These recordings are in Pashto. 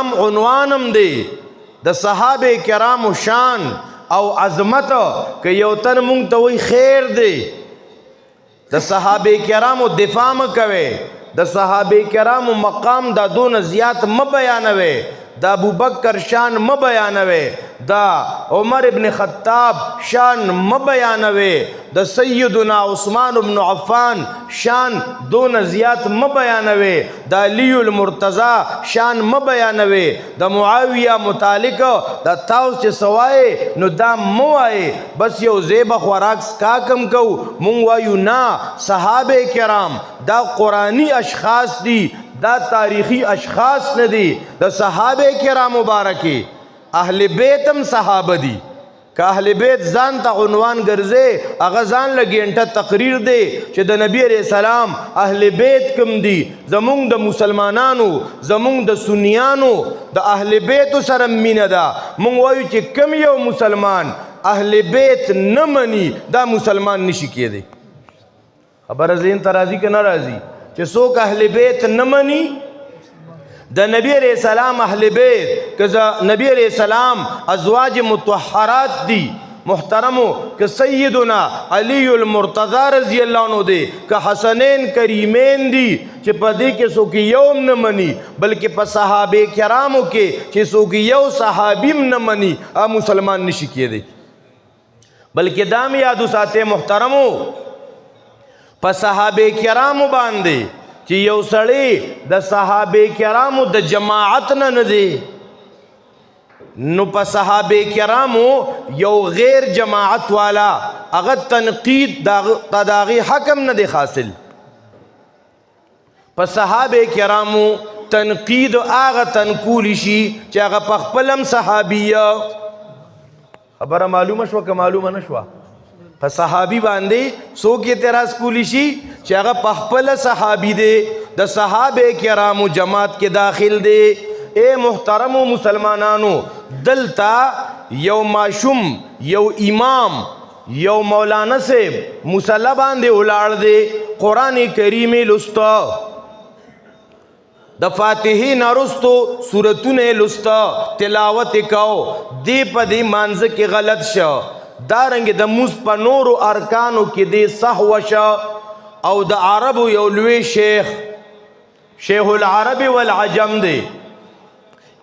کرام عنوانم دی د صحابه کرام شان او عظمت که یو تن مونږ ته وی خیر دی د صحابه کرامو دفاع مکوي د صحابه کرامو مقام دا دون زیات م بیانوي دا ابو بکر شان م بیانوي دا عمر ابن خطاب شان م بیانوي د سیدنا عثمان ابن عفان شان دون زیات م بیانوي د علی المرتضی شان م بیانوي د معاویه متعلق د تاوس چې سوای نو دا مو وای بس یو زیب خوراک کا کم کو مونږ وایو نه صحابه کرام دا قرآنی اشخاص دی دا تاریخی اشخاص نه دي د صحابه کرام مبارکي اهل بیتم صحابه دي که اهل بیت ځان ته عنوان ګرځي هغه ځان له ګنټه تقریر دی چې د نبی علیہ السلام اهل بیت کم دي زمونږ د مسلمانانو زمونږ د سنیانو د اهل بیت سره مینه ده مونږ وایو چې کم یو مسلمان اهل بیت نه مني دا مسلمان نشي کېدی خبره ذهن ته راځي که نه راځي چې څوک اهل بیت نه مني د نبی علیہ السلام اهل بیت که نبی علیہ السلام ازواج مطهرات دی محترمو که سیدنا علی المرتضی رضی اللہ عنہ دی که حسنین کریمین دی چې په دې کې څوک یوم نه مني بلکې په صحابه کرامو کې چې څوک یو صحابیم نه مني مسلمان نشي کېدی بلکې دا مې یادو ساتئ محترمو په صحابه کرامو باندې چې یو سړی د صحابه کرامو د جماعت نه دی نو په صحابه کرامو یو غیر جماعت والا هغه تنقید داغي حکم نه دی حاصل په صحابه کرامو تنقید هغه تنقول شي چې هغه په خپلم صحابیه خبره معلومه شو که معلومه نشوه په صحابي باندې څوک اعتراض کولی شي چې هغه په خپل صحابي دی د صحابه کرامو جماعت کې داخل دی اے محترمو مسلمانانو دلتا یو ماشوم یو امام یو مولانا صاحب مصلی باندې ولاړ دی قرآن کریم لستا د فاتحه نارستو سورتونه لستا تلاوت کو دی په دی مانځ کې غلط شو دارنګ د موس په نورو ارکانو کې دی صحو شو او د عربو یو لوی شیخ العرب والعجم دی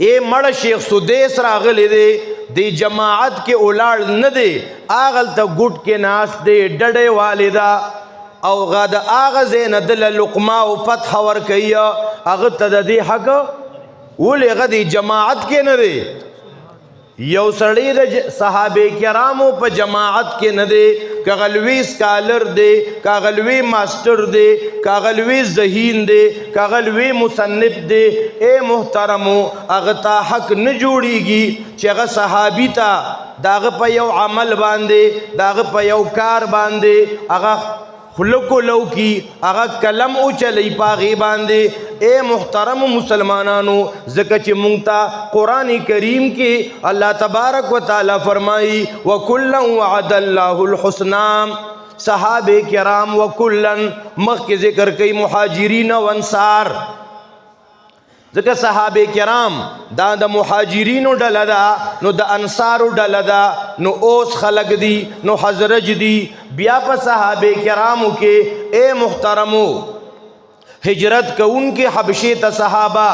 اے مړ شیخ سدیس راغلی دی جماعت کې ولاړ نه دی اغل ته ګټ کې ناس دی ډډې والدا او غد اغه زین دل لقما او فتح ور کوي اغه ته د دې حق ولې غدي جماعت کې نه دی یو سړی د صحابه کرامو په جماعت کې نه دی کاغلوی سکالر دی کاغلوی ماسٹر دی کاغلوی ذہین دی کاغلوی مصنف دی اے محترمو هغه ته حق نه جوړیږي چې هغه صحابي ته داغه په یو عمل باندې داغه په یو کار باندې هغه خلقو لو کی اغا کلم او چلی پاغی باندے اے محترم مسلمانانو ذکر چی منگتا قرآن کریم کی اللہ تبارک و تعالی فرمائی وَكُلًّا وَعَدَ اللَّهُ الْحُسْنَى صحابہ کرام وَكُلًّا مخ کے ذکر کئی محاجرین و انصار ذکر صحابه کرام دا د مهاجرینو ډله ده نو د انصارو ډله ده نو اوس خلق دي نو حضرج دي بیا په صحابه کرامو کې اے محترمو هجرت کوونکې حبشې ته صحابه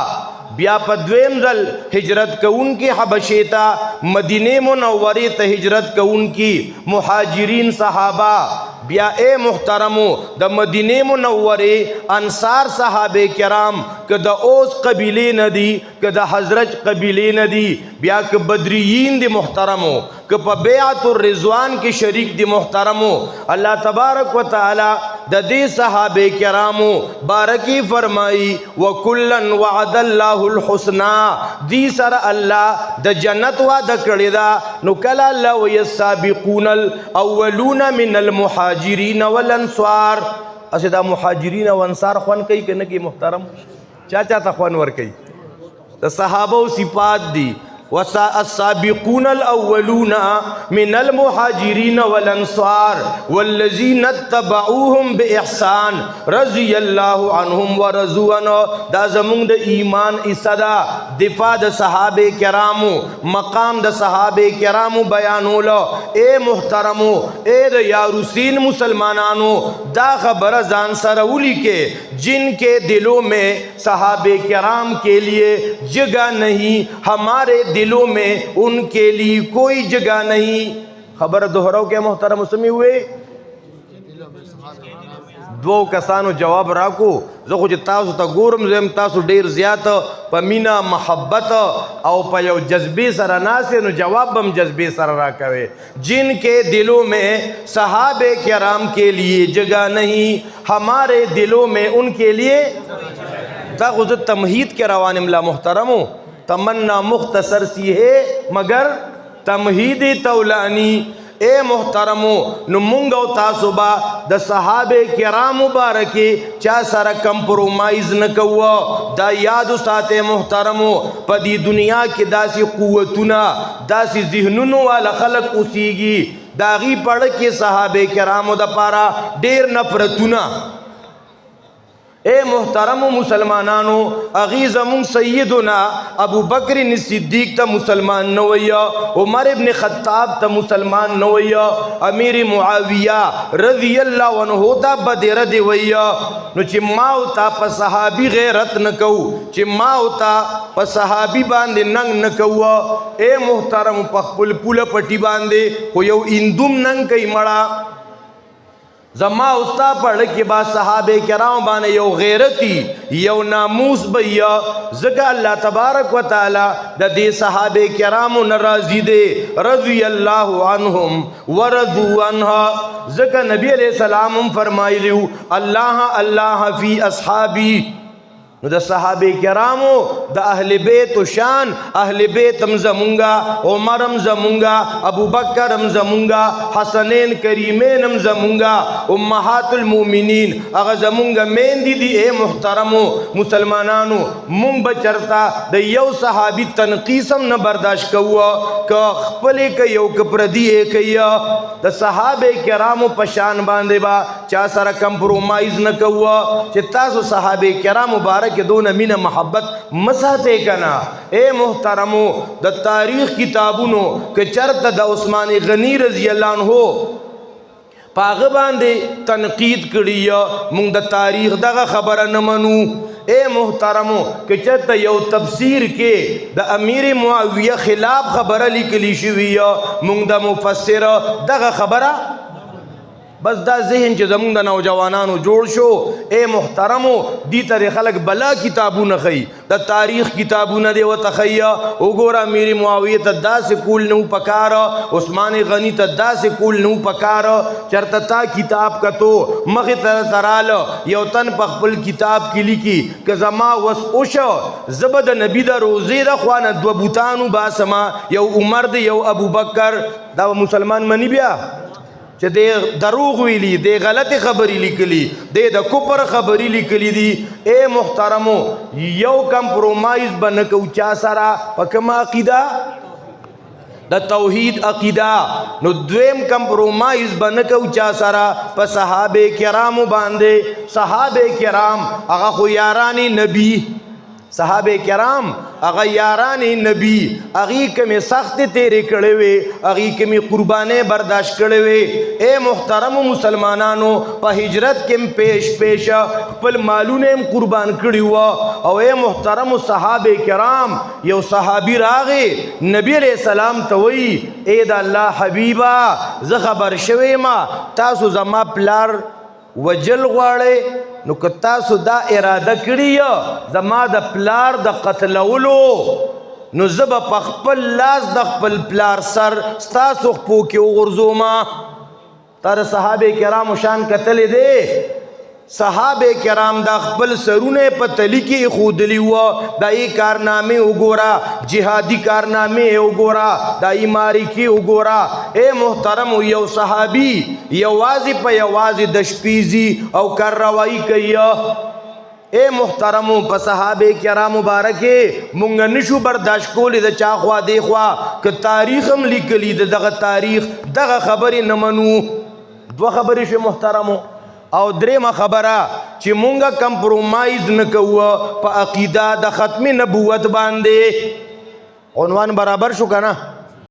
بیا په دویم ځل هجرت کوونکې حبشې ته مدینه منورې ته هجرت کوونکې مهاجرین صحابه بیا اے محترمو د مدینه منورې انصار صحابه کرام که د اوس قبیله نه دي که د حضرت قبیله نه دي بیا که بدریین دي محترمو که په بیعت الرضوان کې شریک دي محترمو الله تبارک و تعالی د دې صحابه کرامو بارکی فرمائی وکلا وعد الله الحسنى دی سره الله د جنت وعده کړی دا نو کله الله ويسابقون الاولون من المهاجرین والانصار اسه دا مهاجرین او انصار خوان کوي کنه کې محترم چا ته خوان ور کوي د صحابه صفات دي والسابقون الاولون من المهاجرين والانصار والذين اتبعوهم باحسان رضي الله عنهم ورضوا عنه. دا زمونږ د ایمان اسدا دفاع د صحابه کرامو مقام د صحابه کرامو بیانولو. اے محترمو اے د یاروسین مسلمانانو دا خبر ځان سره ولیکه جن کے دلوں میں صحابہ کرام کے لیے جگہ نہیں ہمارے دلوں میں ان کے لیے کوئی جگہ نہیں. خبر دوہراؤ کہ محترم سمی ہوئے دو کسانو جواب راکو. زه خو چې تاسو ته ګورم زم تاسو ډیر زیات په مینا محبت او په یو جذبې سره ناسې نو جواب بم جذبې سره راکوي. جن کے دلوں میں صحابہ کرام کے لیے جگہ نہیں ہمارے دلوں میں ان کے لیے. دا خو زه تمہید کے روان املا محترمو تمنا مختصر سی ہے مگر تمہید تولانی. اے محترمو نو مونږ او تاسو با د صحابه کرام مبارکي چا سره کمپرومایز نه کوو. دا یاد ساته محترمو په دې دنیا کې داسې قوتونه داسې ذهنونو والا خلق اوسېږي داغي پړ کې صحابه کرامو د پاره ډیر نفرتونه. اے محترم مسلمانانو اغی زمون سیدنا ابو بکر صدیق تا مسلمان نویا عمر ابن خطاب تا مسلمان نویا امیر معاویہ رضی اللہ عنہ تا بدر دی ویا. نو چی ماو تا پا صحابی غیرت نکو چی ماو تا پا صحابی باندے ننگ نکو. اے محترم پخپل پول پٹی باندے خو یو اندوم ننگ کئی مڑا زما استا پڑھ کے بعد صحابہ کرام بانے یو غیرتی یو ناموس بیا زکا اللہ تبارک و تعالی دا دے صحابہ کرام نرازی دے رضی اللہ عنہم ورضوا عنہ. زکا نبی علیہ السلام فرمائی لیو اللہ اللہ فی اصحابی. نو دا صحابہ کرامو دا اہل بیت و شان اہل بیتم زمونگا عمرم زمونگا ابو بکرم زمونگا حسنین کریمینم زمونگا امہات المومنین اغا زمونگا مین دی. اے محترمو مسلمانانو مونگ بچرتا دا یو صحابی تنقیسم نہ برداشت کوا کہ خپلے کا یو کپردی اے کیا. دا صحابہ کرامو پشان باندے با چا سارا کمپرومائز نہ کوا چتا سو صحابہ کرام مبارک کہ دون مین محبت مساتے کنا. اے محترمو دا تاریخ کتابونو کہ چرت دا عثمان غنی رضی اللہ عنہ پاغ باندے تنقید کری مونگ دا تاریخ دا خبر نمنو. اے محترمو کہ چرت یو تفسیر کے دا امیر معاویہ خلاف خبر لکلی شوی مونگ دا مفسر دا خبر بس دا ذہن چی زمون دا نوجوانانو جوڑ شو. اے محترمو دی تر خلق بلا کتابو نخی دا تاریخ کتابو ندے و تخیا اگورا میری معاویہ تا دا سے کول نو پکارا عثمان غنی تا دا سے کول نو پکارا چرتا تا کتاب کا تو مخی ترال یو تن پخپل کتاب کی لکی کہ زما وس اوشا زبد نبی دا روزی دا خوانا دو بوتانو باسما یو عمر دے یو ابو بکر دا مسلمان منی بیا چه دے دروغ ویلی دے غلط خبری لکلی دے دا کپر خبری لکلی دی. اے محترمو یو کمپرومائز بنکو چا سارا پکم عقیدہ دا توحید عقیدہ. نو دویم کمپرومائز بنکو چا سارا پا صحابہ کرامو باندے. صحابہ کرام اگا خو یارانی نبی صحابہ کرام اگا یارانی نبی اگی کمی سخت تیرے کڑے وے اگی کمی قربانے برداشت کڑے وے. اے محترم مسلمانانو پا ہجرت کم پیش پیشا پل مالونیم قربان کڑی ہوا. او اے محترم صحابہ کرام یو صحابی راغے نبی علیہ السلام توئی اے دا اللہ حبیبا زخبر شوی ما تاسو زما پلار وجل غواړي نو که تاسو دا اراده کړی زما د پلار د قتلولو نو زه به په خپل لاس د خپل پلار سر ستاسو خپو کې وغورځوم. تر صحابه کرامو شان کتلې دی صحابه کرام دا خپل سرونه په تلی کې خودلی و دا ای کارنامه وګورا جهادي کارنامه وګورا دا ای ماریکی وګورا. اے محترم یو صحابي یوازې په یوازې د شپیزي او کاروایی کوي اے محترمو په صحابه کرام مبارکه مونږ نشو برداشت کولی د چا خوا دی خوا که تاریخ هم لیکلی دغه تاریخ دغه خبرې نه منو. دوه خبرې شوې محترمو. او درېمه خبره چې مونږ کمپرومایز نه کوو په عقیده د ختم نبوت باندې. عنوان برابر شو که نه؟